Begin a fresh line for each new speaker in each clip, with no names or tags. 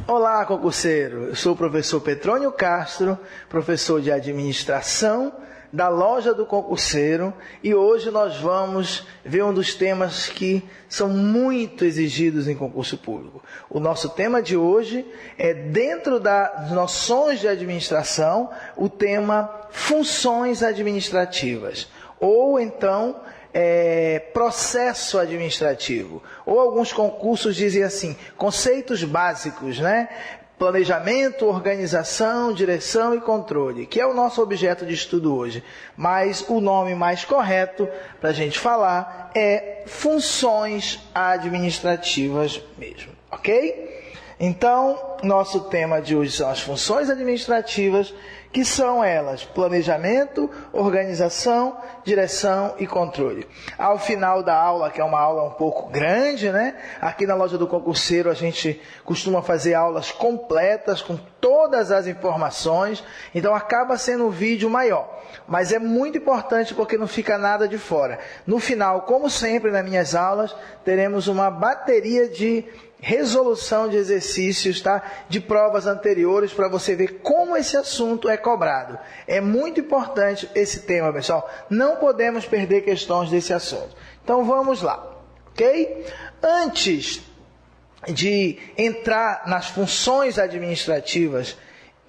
Olá, concurseiro! Eu sou o professor Petrônio Castro, professor de administração da Loja do Concurseiro, e hoje nós vamos ver um dos temas que são muito exigidos em concurso público. O nosso tema de hoje é, dentro das noções de administração, o tema funções administrativas, ou então processo administrativo, ou alguns concursos dizem assim, conceitos básicos, né? Planejamento, organização, direção e controle, que é o nosso objeto de estudo hoje. Mas o nome mais correto para a gente falar é funções administrativas mesmo, ok? Então, nosso tema de hoje são as funções administrativas, que são elas planejamento, organização, direção e controle. Ao final da aula, que é uma aula um pouco grande, né? Aqui na Loja do Concurseiro a gente costuma fazer aulas completas com todas as informações, então acaba sendo um vídeo maior. Mas é muito importante porque não fica nada de fora. No final, como sempre nas minhas aulas, teremos uma bateria de resolução de exercícios, tá? De provas anteriores para você ver como esse assunto é cobrado. É muito importante esse tema, pessoal. Não podemos perder questões desse assunto. Então vamos lá, ok? Antes de entrar nas funções administrativas,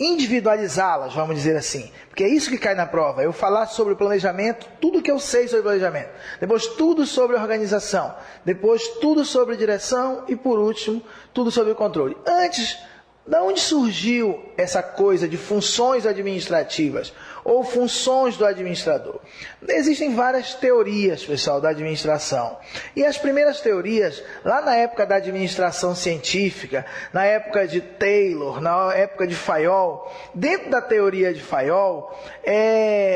individualizá-las, vamos dizer assim, porque é isso que cai na prova, eu falar sobre o planejamento, tudo que eu sei sobre planejamento, depois tudo sobre organização, depois tudo sobre direção e por último, tudo sobre controle. Antes, de onde surgiu essa coisa de funções administrativas ou funções do administrador? Existem várias teorias, pessoal, da administração. E as primeiras teorias, lá na época da administração científica, na época de Taylor, na época de Fayol, dentro da teoria de Fayol,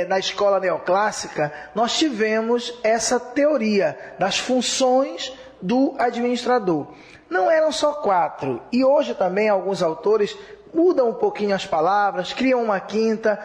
na escola neoclássica, nós tivemos essa teoria das funções do administrador. Não eram só 4, e hoje também alguns autores mudam um pouquinho as palavras, criam uma quinta,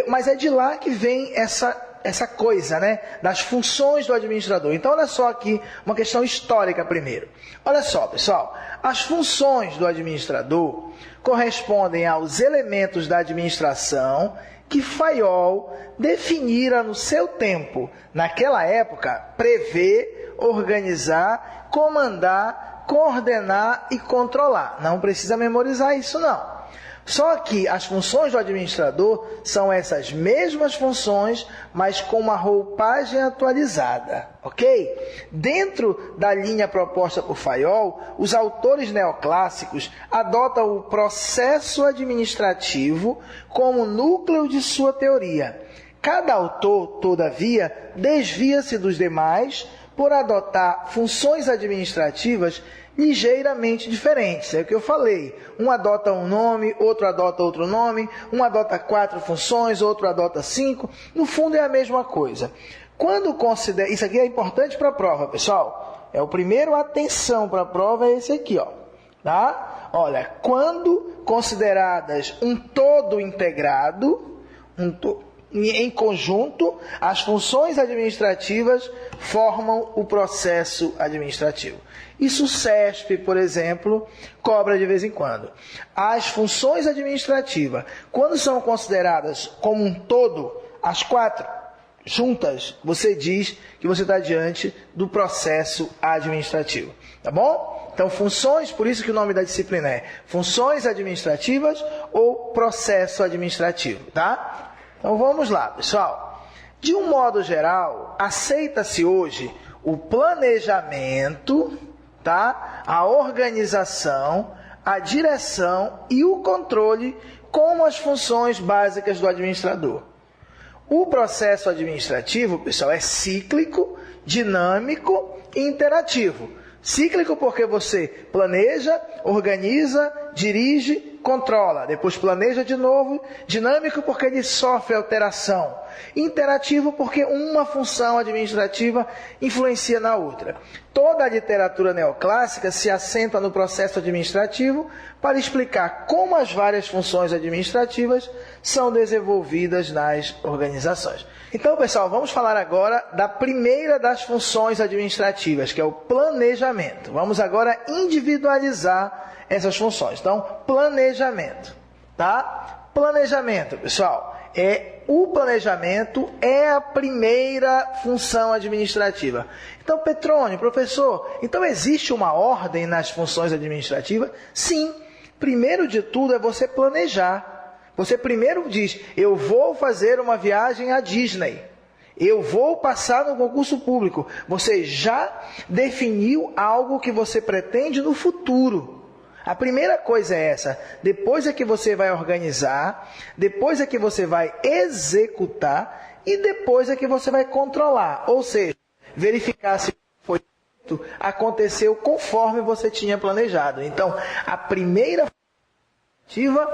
mas é de lá que vem essa coisa, né, das funções do administrador. Então, olha só aqui, uma questão histórica primeiro. Olha só, pessoal, as funções do administrador correspondem aos elementos da administração que Fayol definira no seu tempo, naquela época, prever, organizar, comandar, coordenar e controlar. Não precisa memorizar isso, não. Só que as funções do administrador são essas mesmas funções, mas com uma roupagem atualizada, ok? Dentro da linha proposta por Fayol, os autores neoclássicos adotam o processo administrativo como núcleo de sua teoria. Cada autor, todavia, desvia-se dos demais por adotar funções administrativas ligeiramente diferentes. É o que eu falei. Um adota um nome, outro adota outro nome, um adota 4 funções, outro adota 5. No fundo é a mesma coisa. Quando considera... Isso aqui é importante para a prova, pessoal. É o primeiro atenção para a prova, é esse aqui, ó. Tá? Olha, quando consideradas um todo integrado, em conjunto, as funções administrativas formam o processo administrativo. Isso o CESP, por exemplo, cobra de vez em quando. As funções administrativas, quando são consideradas como um todo, as 4 juntas, você diz que você está diante do processo administrativo. Tá bom? Então, funções, por isso que o nome da disciplina é funções administrativas ou processo administrativo, tá? Então, vamos lá, pessoal. De um modo geral, aceita-se hoje o planejamento, tá? A organização, a direção e o controle como as funções básicas do administrador. O processo administrativo, pessoal, é cíclico, dinâmico e interativo. Cíclico porque você planeja, organiza, dirige, controla. Depois planeja de novo. Dinâmico porque ele sofre alteração. Interativo porque uma função administrativa influencia na outra. Toda a literatura neoclássica se assenta no processo administrativo para explicar como as várias funções administrativas são desenvolvidas nas organizações. Então, pessoal, vamos falar agora da primeira das funções administrativas, que é o planejamento. Vamos agora individualizar essas funções. Então, planejamento, tá? Planejamento, pessoal, o planejamento é a primeira função administrativa. Então, Petrônio, professor, então existe uma ordem nas funções administrativas? Sim. Primeiro de tudo é você planejar. Você primeiro diz, eu vou fazer uma viagem à Disney. Eu vou passar no concurso público. Você já definiu algo que você pretende no futuro. A primeira coisa é essa. Depois é que você vai organizar, depois é que você vai executar e depois é que você vai controlar. Ou seja, verificar se foi feito, aconteceu conforme você tinha planejado. Então, a primeira ativa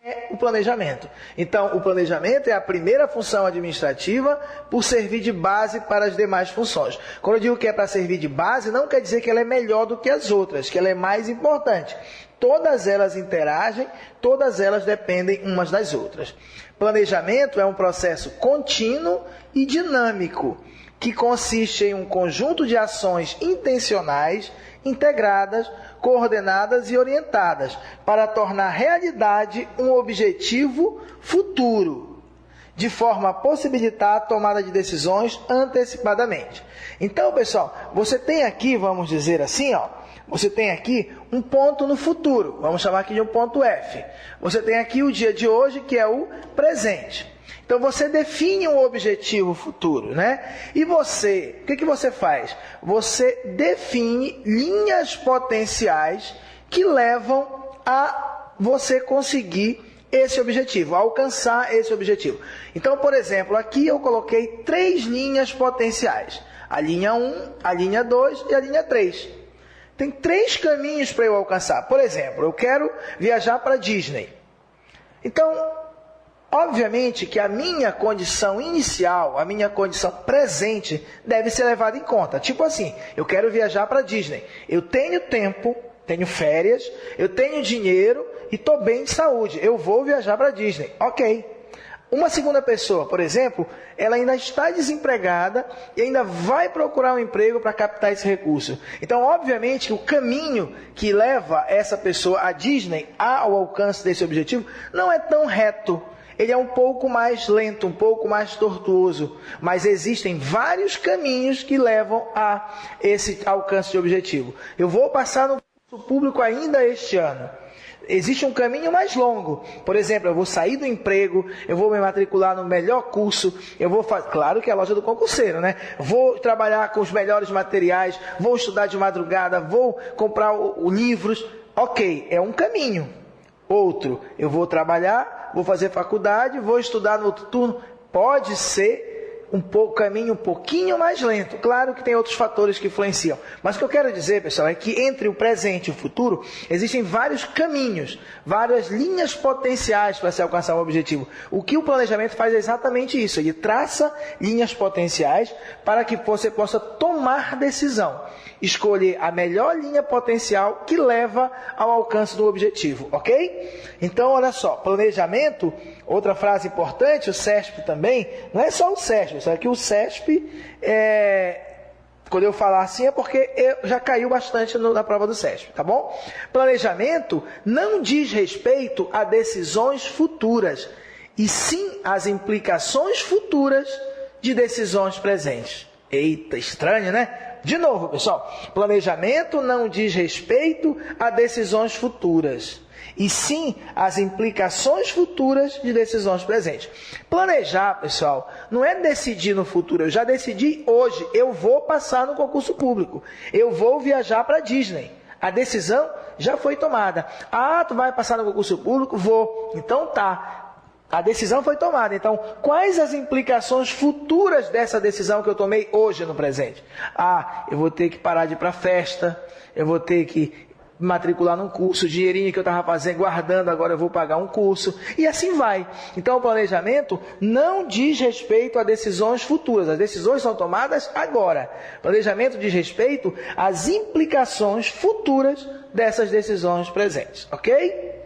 é o planejamento. Então, o planejamento é a primeira função administrativa por servir de base para as demais funções. Quando eu digo que é para servir de base, não quer dizer que ela é melhor do que as outras, que ela é mais importante. Todas elas interagem, todas elas dependem umas das outras. Planejamento é um processo contínuo e dinâmico, que consiste em um conjunto de ações intencionais, integradas, coordenadas e orientadas para tornar realidade um objetivo futuro, de forma a possibilitar a tomada de decisões antecipadamente. Então, pessoal, você tem aqui, vamos dizer assim, você tem aqui um ponto no futuro, vamos chamar aqui de um ponto F. Você tem aqui o dia de hoje, que é o presente. Então, você define um objetivo futuro, né? E você, o que você faz? Você define linhas potenciais que levam a você conseguir esse objetivo, a alcançar esse objetivo. Então, por exemplo, aqui eu coloquei 3 linhas potenciais. A linha 1, a linha 2 e a linha 3. Tem 3 caminhos para eu alcançar. Por exemplo, eu quero viajar para Disney. Então, obviamente que a minha condição inicial, a minha condição presente, deve ser levada em conta. Tipo assim, eu quero viajar para Disney. Eu tenho tempo, tenho férias, eu tenho dinheiro e estou bem de saúde. Eu vou viajar para Disney. Ok. Uma segunda pessoa, por exemplo, ela ainda está desempregada e ainda vai procurar um emprego para captar esse recurso. Então, obviamente, que o caminho que leva essa pessoa à Disney, ao alcance desse objetivo, não é tão reto. Ele é um pouco mais lento, um pouco mais tortuoso, mas existem vários caminhos que levam a esse alcance de objetivo. Eu vou passar no concurso público ainda este ano. Existe um caminho mais longo. Por exemplo, eu vou sair do emprego, eu vou me matricular no melhor curso, eu vou fazer, claro que é a loja do concurseiro, né? Vou trabalhar com os melhores materiais, vou estudar de madrugada, vou comprar livros. Ok, é um caminho. Outro, eu vou trabalhar, vou fazer faculdade, vou estudar no outro turno. Pode ser caminho um pouquinho mais lento. Claro que tem outros fatores que influenciam. Mas o que eu quero dizer, pessoal, é que entre o presente e o futuro, existem vários caminhos, várias linhas potenciais para se alcançar um objetivo. O que o planejamento faz é exatamente isso. Ele traça linhas potenciais para que você possa tomar decisão. Escolher a melhor linha potencial que leva ao alcance do objetivo, ok? Então, olha só, planejamento, outra frase importante, o CESP também, não é só o CESP, só que o CESP, quando eu falar assim é porque já caiu bastante na prova do CESP, tá bom? Planejamento não diz respeito a decisões futuras, e sim às implicações futuras de decisões presentes. Eita, estranho, né? De novo, pessoal, planejamento não diz respeito a decisões futuras, e sim às implicações futuras de decisões presentes. Planejar, pessoal, não é decidir no futuro. Eu já decidi hoje, eu vou passar no concurso público, eu vou viajar para Disney. A decisão já foi tomada. Ah, tu vai passar no concurso público? Vou. Então tá. A decisão foi tomada. Então, quais as implicações futuras dessa decisão que eu tomei hoje no presente? Ah, eu vou ter que parar de ir para a festa, eu vou ter que matricular num curso, o dinheirinho que eu estava fazendo, guardando, agora eu vou pagar um curso, e assim vai. Então o planejamento não diz respeito a decisões futuras, as decisões são tomadas agora. O planejamento diz respeito às implicações futuras dessas decisões presentes, ok?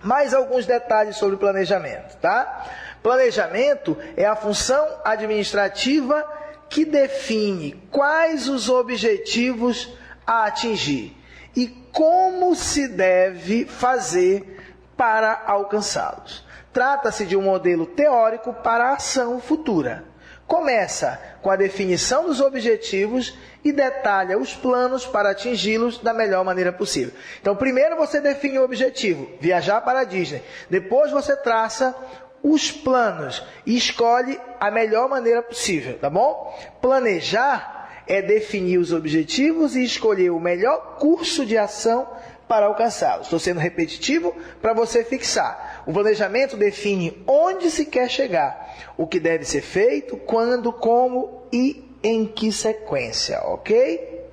Mais alguns detalhes sobre o planejamento, tá? Planejamento é a função administrativa que define quais os objetivos a atingir e como se deve fazer para alcançá-los. Trata-se de um modelo teórico para a ação futura. Começa com a definição dos objetivos e detalha os planos para atingi-los da melhor maneira possível. Então, primeiro você define o objetivo, viajar para a Disney. Depois você traça os planos e escolhe a melhor maneira possível, tá bom? Planejar é definir os objetivos e escolher o melhor curso de ação para alcançá-los. Estou sendo repetitivo para você fixar. O planejamento define onde se quer chegar, o que deve ser feito, quando, como e em que sequência, ok?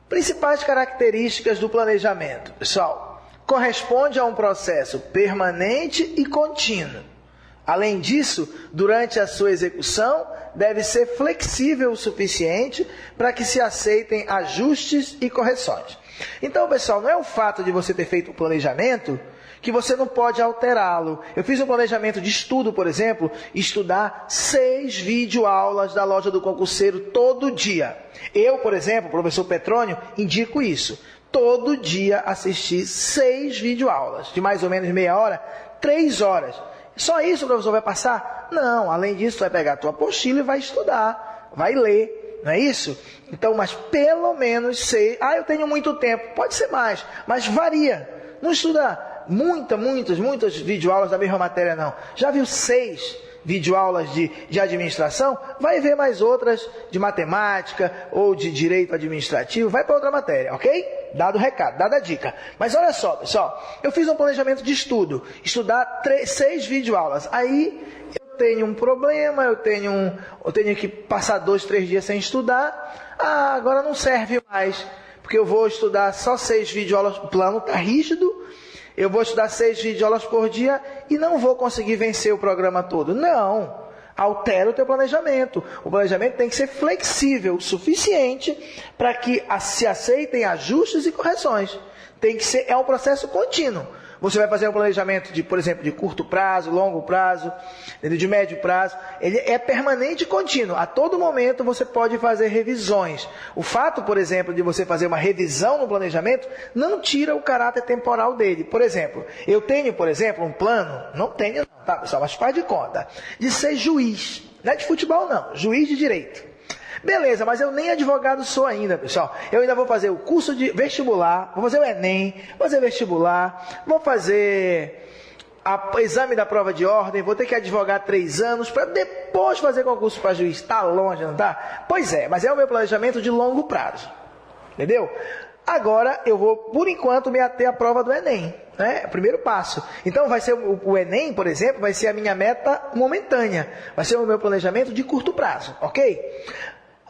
Principais características do planejamento. Pessoal, corresponde a um processo permanente e contínuo. Além disso, durante a sua execução, deve ser flexível o suficiente para que se aceitem ajustes e correções. Então, pessoal, não é o fato de você ter feito um planejamento que você não pode alterá-lo. Eu fiz um planejamento de estudo, por exemplo, estudar 6 videoaulas da Loja do Concurseiro todo dia. Eu, por exemplo, professor Petrônio, indico isso. Todo dia assistir 6 videoaulas, de mais ou menos meia hora, 3 horas. Só isso o professor vai passar? Não, além disso, vai pegar a tua apostila e vai estudar, vai ler, não é isso? Então, mas pelo menos 6. Eu tenho muito tempo, pode ser mais, mas varia. Não estuda muitas videoaulas da mesma matéria, não. Já viu 6 videoaulas de administração? Vai ver mais outras de matemática ou de direito administrativo, vai para outra matéria, ok? Dado o recado, dada a dica. Mas olha só, pessoal, eu fiz um planejamento de estudo, estudar 6 videoaulas. Aí eu tenho um problema, eu tenho que passar 2, 3 dias sem estudar. Agora não serve mais, porque eu vou estudar só 6 videoaulas, o plano está rígido. Eu vou estudar 6 videoaulas por dia e não vou conseguir vencer o programa todo. Não, altera o teu planejamento. O planejamento tem que ser flexível o suficiente para que se aceitem ajustes e correções. É um processo contínuo. Você vai fazer um planejamento por exemplo, de curto prazo, longo prazo, de médio prazo. Ele é permanente e contínuo. A todo momento você pode fazer revisões. O fato, por exemplo, de você fazer uma revisão no planejamento, não tira o caráter temporal dele. Por exemplo, eu tenho, um plano, não tenho não, tá pessoal, mas faz de conta, de ser juiz. Não é de futebol não, juiz de direito. Beleza, mas eu nem advogado sou ainda, pessoal. Eu ainda vou fazer o curso de vestibular, vou fazer o Enem, vou fazer vestibular, vou fazer o exame da prova de ordem, vou ter que advogar 3 anos para depois fazer concurso para juiz. Está longe, não está? Pois é, mas é o meu planejamento de longo prazo. Entendeu? Agora eu vou, por enquanto, me ater à prova do Enem. Né? O primeiro passo. Então vai ser o Enem, por exemplo, vai ser a minha meta momentânea. Vai ser o meu planejamento de curto prazo, ok?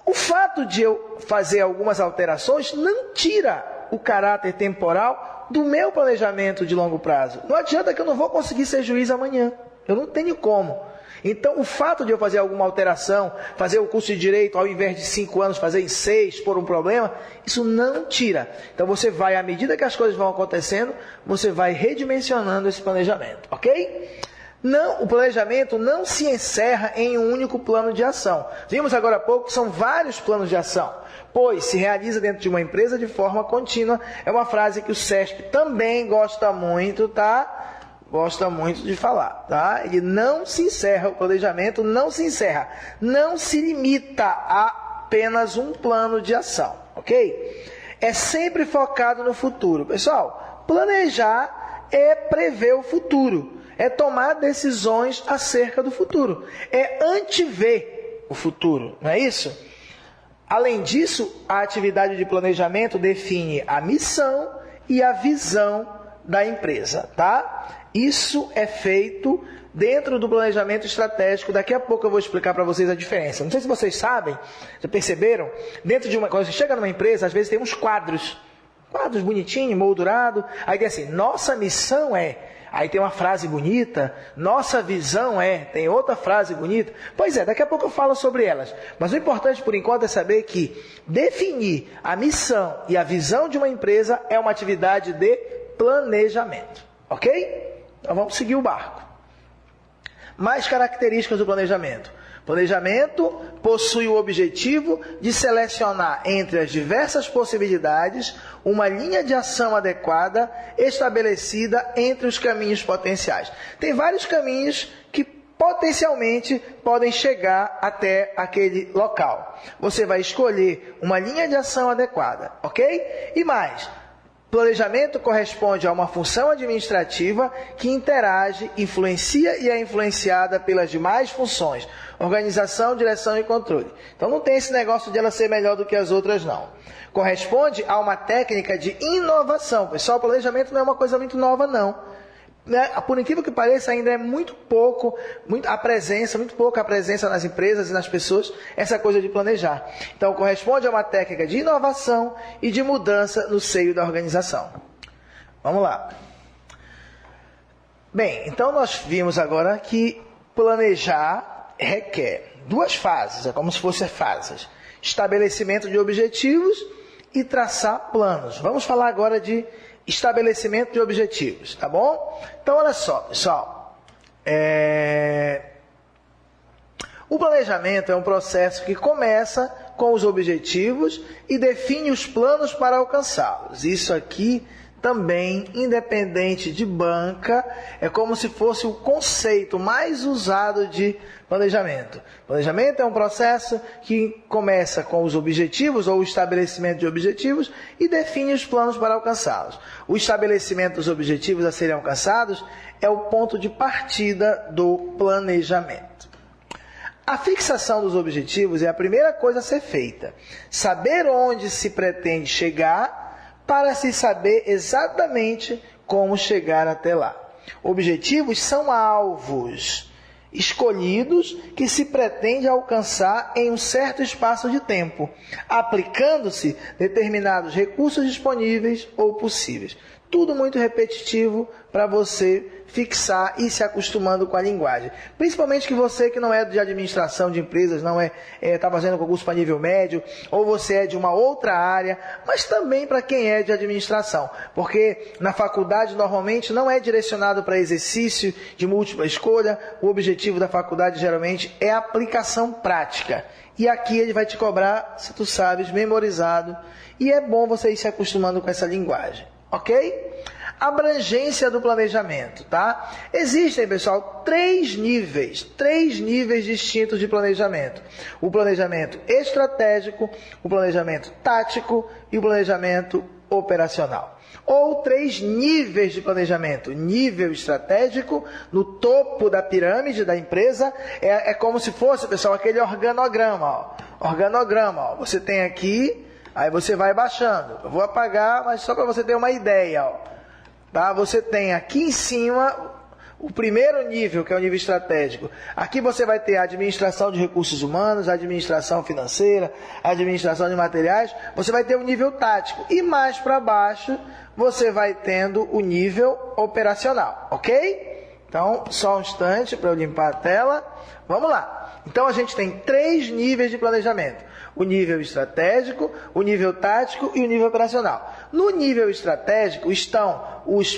O fato de eu fazer algumas alterações não tira o caráter temporal do meu planejamento de longo prazo. Não adianta que eu não vou conseguir ser juiz amanhã. Eu não tenho como. Então, o fato de eu fazer alguma alteração, fazer o curso de Direito, ao invés de 5 anos, fazer em 6, por um problema, isso não tira. Então, você vai, à medida que as coisas vão acontecendo, você vai redimensionando esse planejamento, ok? Não, o planejamento não se encerra em um único plano de ação. Vimos agora há pouco que são vários planos de ação, pois se realiza dentro de uma empresa de forma contínua. É uma frase que o SESP também gosta muito, tá? Gosta muito de falar, tá? Ele não se encerra, o planejamento não se encerra, não se limita a apenas um plano de ação, ok? É sempre focado no futuro. Pessoal, planejar é prever o futuro. É tomar decisões acerca do futuro. É antever o futuro, não é isso? Além disso, a atividade de planejamento define a missão e a visão da empresa, tá? Isso é feito dentro do planejamento estratégico. Daqui a pouco eu vou explicar para vocês a diferença. Não sei se vocês sabem, já perceberam, quando você chega numa empresa, às vezes tem uns quadros. Quadros bonitinhos, moldurado. Aí tem assim, nossa missão é... Aí tem uma frase bonita, nossa visão é... Tem outra frase bonita. Pois é, daqui a pouco eu falo sobre elas. Mas o importante por enquanto é saber que definir a missão e a visão de uma empresa é uma atividade de planejamento. Ok? Então vamos seguir o barco. Mais características do planejamento. Planejamento possui o objetivo de selecionar entre as diversas possibilidades uma linha de ação adequada estabelecida entre os caminhos potenciais. Tem vários caminhos que potencialmente podem chegar até aquele local. Você vai escolher uma linha de ação adequada, ok? E mais, planejamento corresponde a uma função administrativa que interage, influencia e é influenciada pelas demais funções. Organização, direção e controle. Então não tem esse negócio de ela ser melhor do que as outras, não. Corresponde a uma técnica de inovação. Pessoal, o planejamento não é uma coisa muito nova, não. Por incrível que pareça, ainda é muito pouca a presença nas empresas e nas pessoas, essa coisa de planejar. Então, corresponde a uma técnica de inovação e de mudança no seio da organização. Vamos lá. Bem, então nós vimos agora que planejar requer duas fases, é como se fossem fases. Estabelecimento de objetivos e traçar planos. Vamos falar agora de estabelecimento de objetivos, tá bom? Então, olha só, pessoal. O planejamento é um processo que começa com os objetivos e define os planos para alcançá-los. Isso aqui também, independente de banca, é como se fosse o conceito mais usado de planejamento. Planejamento é um processo que começa com os objetivos ou o estabelecimento de objetivos e define os planos para alcançá-los. O estabelecimento dos objetivos a serem alcançados é o ponto de partida do planejamento. A fixação dos objetivos é a primeira coisa a ser feita. Saber onde se pretende chegar para se saber exatamente como chegar até lá. Objetivos são alvos escolhidos que se pretende alcançar em um certo espaço de tempo, aplicando-se determinados recursos disponíveis ou possíveis. Tudo muito repetitivo para você fixar e se acostumando com a linguagem. Principalmente que você que não é de administração de empresas, não está fazendo concurso para nível médio, ou você é de uma outra área, mas também para quem é de administração. Porque na faculdade normalmente não é direcionado para exercício de múltipla escolha, o objetivo da faculdade geralmente é a aplicação prática. E aqui ele vai te cobrar, se tu sabes, memorizado, e é bom você ir se acostumando com essa linguagem. Ok? Abrangência do planejamento, tá? Existem, pessoal, três níveis distintos de planejamento. O planejamento estratégico, o planejamento tático e o planejamento operacional. Ou três níveis de planejamento. Nível estratégico, no topo da pirâmide da empresa, é como se fosse, pessoal, aquele organograma. Organograma, você tem aqui... Aí você vai baixando. Eu vou apagar, mas só para você ter uma ideia. Ó. Tá? Você tem aqui em cima o primeiro nível, que é o nível estratégico. Aqui você vai ter a administração de recursos humanos, a administração financeira, a administração de materiais. Você vai ter o nível tático. E mais para baixo, você vai tendo o nível operacional. Ok? Então, só um instante para eu limpar a tela. Vamos lá. Então, a gente tem três níveis de planejamento. O nível estratégico, o nível tático e o nível operacional. No nível estratégico estão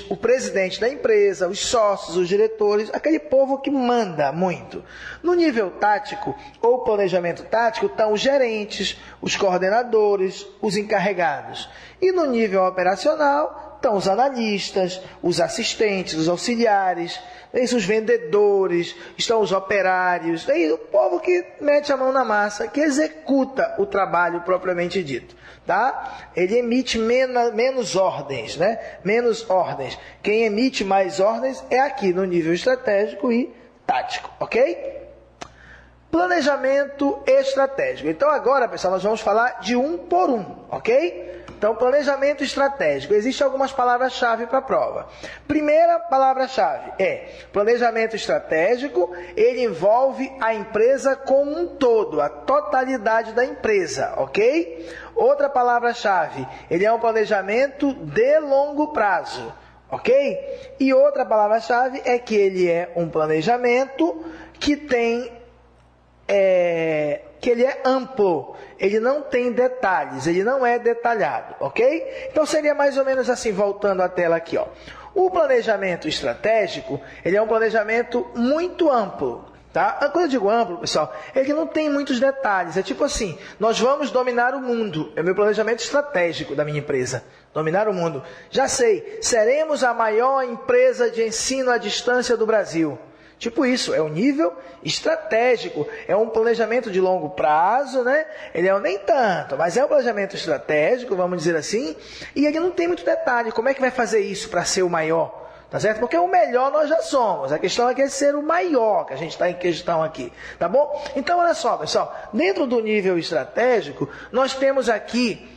o presidente da empresa, os sócios, os diretores, aquele povo que manda muito. No nível tático ou planejamento tático estão os gerentes, os coordenadores, os encarregados. E no nível operacional estão os analistas, os assistentes, os auxiliares, os vendedores, estão os operários, o povo que mete a mão na massa, que executa o trabalho propriamente dito. Tá? Ele emite menos ordens, né? Menos ordens. Quem emite mais ordens é aqui no nível estratégico e tático, ok? Planejamento estratégico. Então agora, pessoal, nós vamos falar de um por um, ok? Então, planejamento estratégico. Existem algumas palavras-chave para a prova. Primeira palavra-chave é planejamento estratégico. Ele envolve a empresa como um todo, a totalidade da empresa, ok? Outra palavra-chave, ele é um planejamento de longo prazo, ok? E outra palavra-chave é que ele é um planejamento que tem... que ele é amplo, ele não tem detalhes, ele não é detalhado, ok? Então seria mais ou menos assim, voltando à tela aqui, ó. O planejamento estratégico, ele é um planejamento muito amplo, tá? Quando eu digo amplo, pessoal, ele não tem muitos detalhes, é tipo assim, nós vamos dominar o mundo, é o meu planejamento estratégico da minha empresa, dominar o mundo. Já sei, seremos a maior empresa de ensino à distância do Brasil. Tipo isso, é um nível estratégico, é um planejamento de longo prazo, né? Ele é nem tanto, mas é um planejamento estratégico, vamos dizer assim, e ele não tem muito detalhe. Como é que vai fazer isso para ser o maior? Tá certo? Porque o melhor nós já somos, a questão é que é ser o maior, que a gente está em questão aqui, tá bom? Então, olha só, pessoal, dentro do nível estratégico, nós temos aqui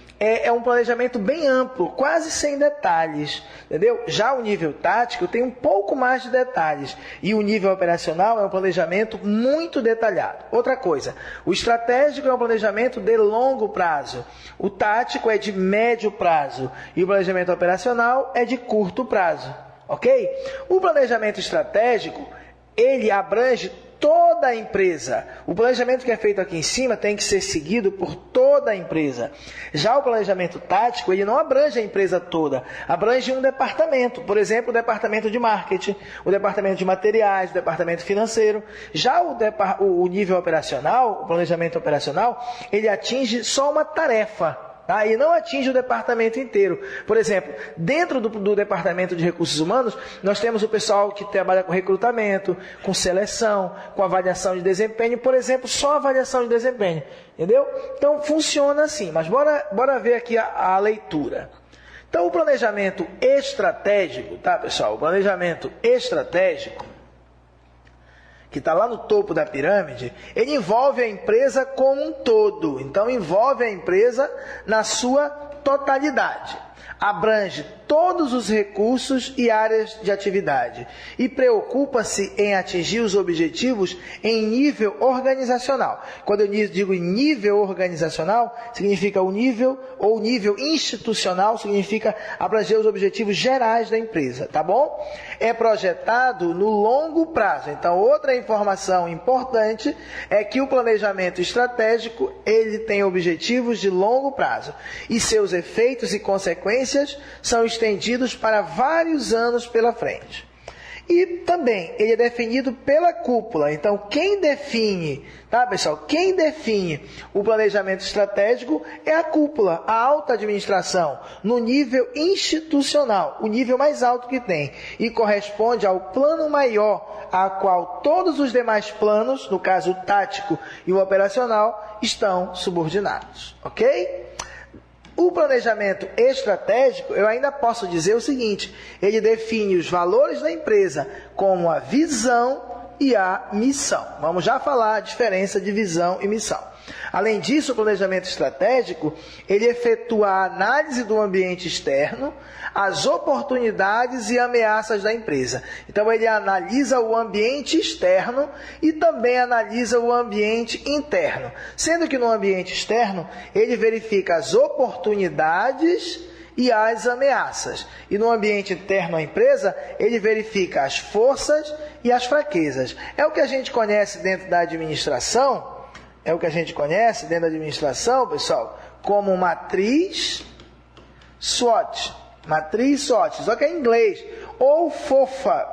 um planejamento bem amplo, quase sem detalhes, entendeu? Já o nível tático tem um pouco mais de detalhes e o nível operacional é um planejamento muito detalhado. Outra coisa, o estratégico é um planejamento de longo prazo, o tático é de médio prazo e o planejamento operacional é de curto prazo, ok? O planejamento estratégico, ele abrange toda a empresa. O planejamento que é feito aqui em cima tem que ser seguido por toda a empresa. Já o planejamento tático, ele não abrange a empresa toda, abrange um departamento, por exemplo, o departamento de marketing, o departamento de materiais, o departamento financeiro. Já o nível operacional, o planejamento operacional, ele atinge só uma tarefa. Tá? E não atinge o departamento inteiro. Por exemplo, dentro do departamento de recursos humanos, nós temos o pessoal que trabalha com recrutamento, com seleção, com avaliação de desempenho, por exemplo, só avaliação de desempenho. Entendeu? Então, funciona assim. Mas bora ver aqui a leitura. Então, o planejamento estratégico, tá, pessoal? O planejamento estratégico, que está lá no topo da pirâmide, ele envolve a empresa como um todo. Então, envolve a empresa na sua totalidade. Abrange todos os recursos e áreas de atividade e preocupa-se em atingir os objetivos em nível organizacional. Quando eu digo em nível organizacional, significa o nível, ou nível institucional, significa abranger os objetivos gerais da empresa, tá bom? É projetado no longo prazo. Então, outra informação importante é que o planejamento estratégico, ele tem objetivos de longo prazo e seus efeitos e consequências são estendidos para vários anos pela frente. E também ele é definido pela cúpula. Então, quem define, tá, pessoal? Quem define o planejamento estratégico é a cúpula, a alta administração, no nível institucional, o nível mais alto que tem, e corresponde ao plano maior, a qual todos os demais planos, no caso o tático e o operacional, estão subordinados, ok? O planejamento estratégico, eu ainda posso dizer o seguinte, ele define os valores da empresa como a visão e a missão. Vamos já falar a diferença de visão e missão. Além disso, o planejamento estratégico, ele efetua a análise do ambiente externo, as oportunidades e ameaças da empresa. Então, ele analisa o ambiente externo e também analisa o ambiente interno. Sendo que no ambiente externo, ele verifica as oportunidades e as ameaças. E no ambiente interno à empresa, ele verifica as forças e as fraquezas. É o que a gente conhece dentro da administração, pessoal, como matriz SWOT. Matriz SWOT, só que é em inglês. Ou FOFA,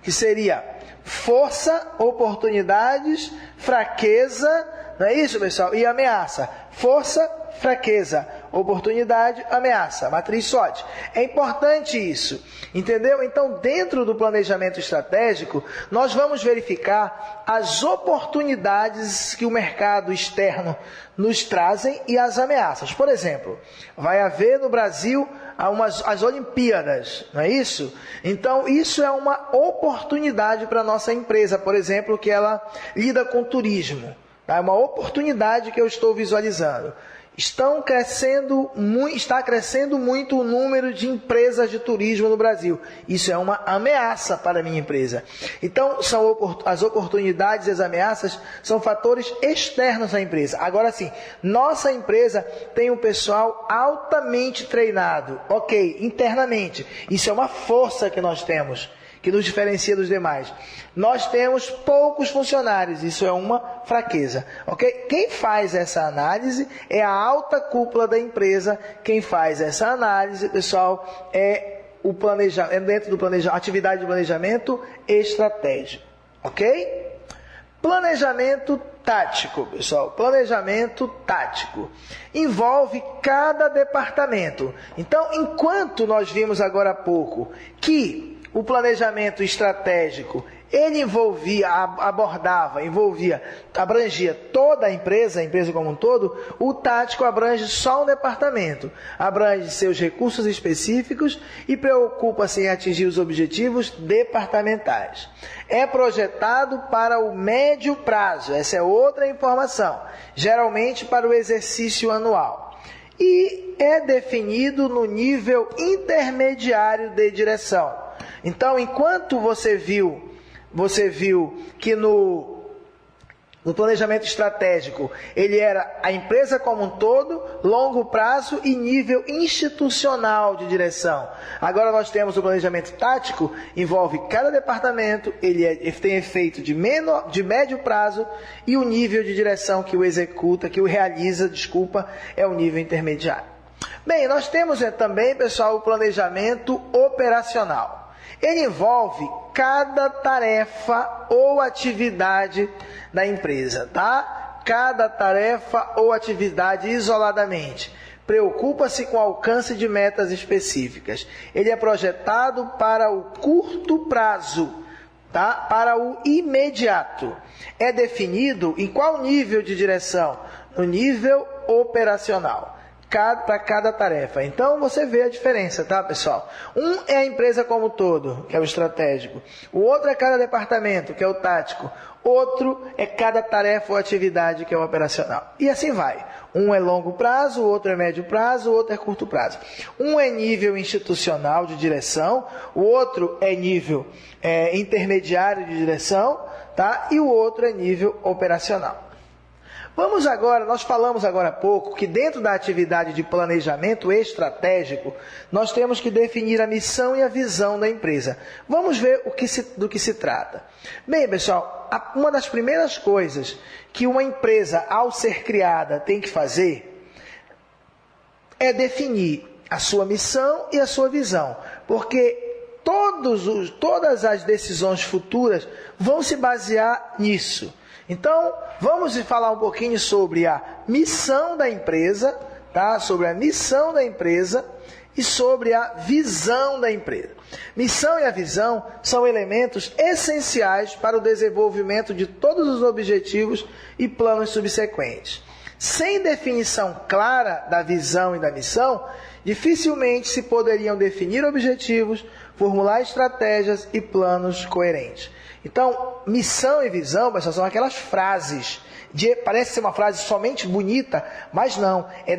que seria força, oportunidades, fraqueza, não é isso, pessoal? E ameaça. Força, fraqueza, oportunidade, ameaça, matriz SWOT. É importante isso, entendeu? Então, dentro do planejamento estratégico, nós vamos verificar as oportunidades que o mercado externo nos trazem e as ameaças. Por exemplo, vai haver no Brasil as Olimpíadas, não é isso? Então, isso é uma oportunidade para a nossa empresa, por exemplo, que ela lida com turismo. Tá? É uma oportunidade que eu estou visualizando. Está crescendo muito o número de empresas de turismo no Brasil. Isso é uma ameaça para a minha empresa. Então, as oportunidades e as ameaças são fatores externos à empresa. Agora sim, nossa empresa tem um pessoal altamente treinado. Ok, internamente. Isso é uma força que nós temos, que nos diferencia dos demais. Nós temos poucos funcionários, isso é uma fraqueza, ok? Quem faz essa análise é a alta cúpula da empresa. Quem faz essa análise, pessoal, é dentro do atividade de planejamento estratégico, ok? Planejamento tático, pessoal. Planejamento tático envolve cada departamento. Então, enquanto nós vimos agora há pouco que o planejamento estratégico, ele abrangia toda a empresa como um todo, o tático abrange só um departamento, abrange seus recursos específicos e preocupa-se em atingir os objetivos departamentais. É projetado para o médio prazo, essa é outra informação, geralmente para o exercício anual. E é definido no nível intermediário de direção. Então, enquanto você viu que no planejamento estratégico, ele era a empresa como um todo, longo prazo e nível institucional de direção. Agora nós temos o planejamento tático, envolve cada departamento, ele tem efeito de médio prazo e o nível de direção que o realiza, é o nível intermediário. Bem, nós temos também, pessoal, o planejamento operacional. Ele envolve cada tarefa ou atividade da empresa, tá? Cada tarefa ou atividade isoladamente. Preocupa-se com o alcance de metas específicas. Ele é projetado para o curto prazo, tá? Para o imediato. É definido em qual nível de direção? No nível operacional. Para cada tarefa. Então, você vê a diferença, tá, pessoal? Um é a empresa como um todo, que é o estratégico. O outro é cada departamento, que é o tático. Outro é cada tarefa ou atividade, que é o operacional. E assim vai. Um é longo prazo, o outro é médio prazo, o outro é curto prazo. Um é nível institucional de direção, o outro é nível intermediário de direção, tá? E o outro é nível operacional. Nós falamos agora há pouco que dentro da atividade de planejamento estratégico, nós temos que definir a missão e a visão da empresa. Vamos ver do que se trata. Bem, pessoal, uma das primeiras coisas que uma empresa, ao ser criada, tem que fazer é definir a sua missão e a sua visão, porque todas as decisões futuras vão se basear nisso. Então, vamos falar um pouquinho sobre a missão da empresa, tá? Sobre a missão da empresa e sobre a visão da empresa. Missão e a visão são elementos essenciais para o desenvolvimento de todos os objetivos e planos subsequentes. Sem definição clara da visão e da missão, dificilmente se poderiam definir objetivos, formular estratégias e planos coerentes. Então, missão e visão, pessoal, são aquelas frases. Parece ser uma frase somente bonita, mas não. É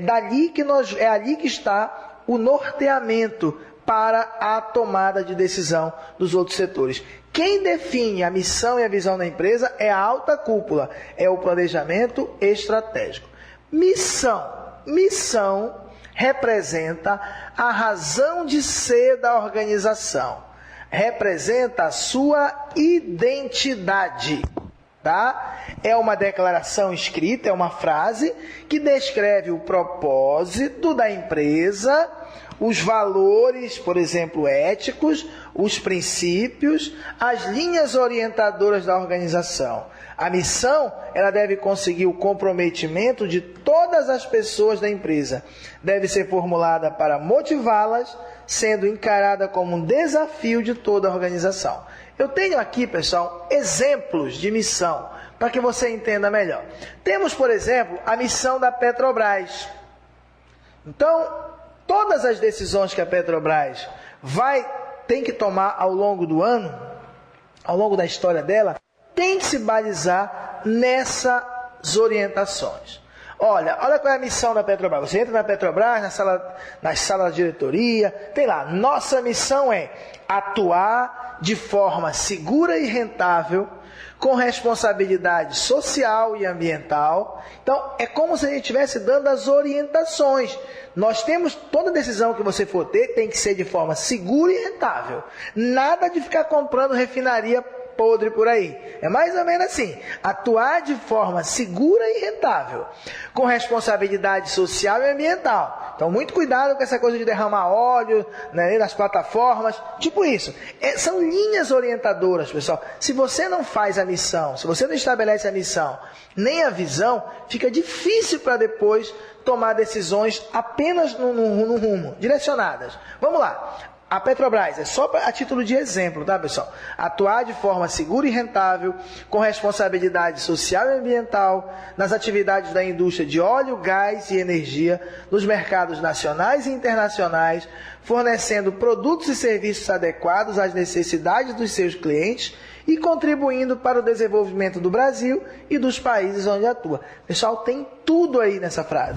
ali que está o norteamento para a tomada de decisão dos outros setores. Quem define a missão e a visão da empresa é a alta cúpula, é o planejamento estratégico. Missão representa a razão de ser da organização. Representa a sua identidade, tá? É uma declaração escrita, é uma frase que descreve o propósito da empresa os valores, por exemplo, éticos, os princípios, as linhas orientadoras da organização. A missão, ela deve conseguir o comprometimento de todas as pessoas da empresa. Deve ser formulada para motivá-las, sendo encarada como um desafio de toda a organização. Eu tenho aqui, pessoal, exemplos de missão, para que você entenda melhor. Temos, por exemplo, a missão da Petrobras. Então, todas as decisões que a Petrobras tem que tomar ao longo do ano, ao longo da história dela, tem que se balizar nessas orientações. Olha qual é a missão da Petrobras. Você entra na Petrobras, na sala da diretoria, tem lá, nossa missão é atuar de forma segura e rentável, com responsabilidade social e ambiental. Então, é como se a gente estivesse dando as orientações. Nós temos, toda decisão que você for ter, tem que ser de forma segura e rentável. Nada de ficar comprando refinaria podre por aí. É mais ou menos assim, atuar de forma segura e rentável, com responsabilidade social e ambiental. Então, muito cuidado com essa coisa de derramar óleo, né, nas plataformas, tipo isso. São linhas orientadoras, pessoal. Se você não faz a missão, se você não estabelece a missão, nem a visão, fica difícil para depois tomar decisões apenas no rumo, direcionadas. Vamos lá. A Petrobras, é só a título de exemplo, tá, pessoal? Atuar de forma segura e rentável, com responsabilidade social e ambiental, nas atividades da indústria de óleo, gás e energia, nos mercados nacionais e internacionais, fornecendo produtos e serviços adequados às necessidades dos seus clientes e contribuindo para o desenvolvimento do Brasil e dos países onde atua. Pessoal, tem tudo aí nessa frase.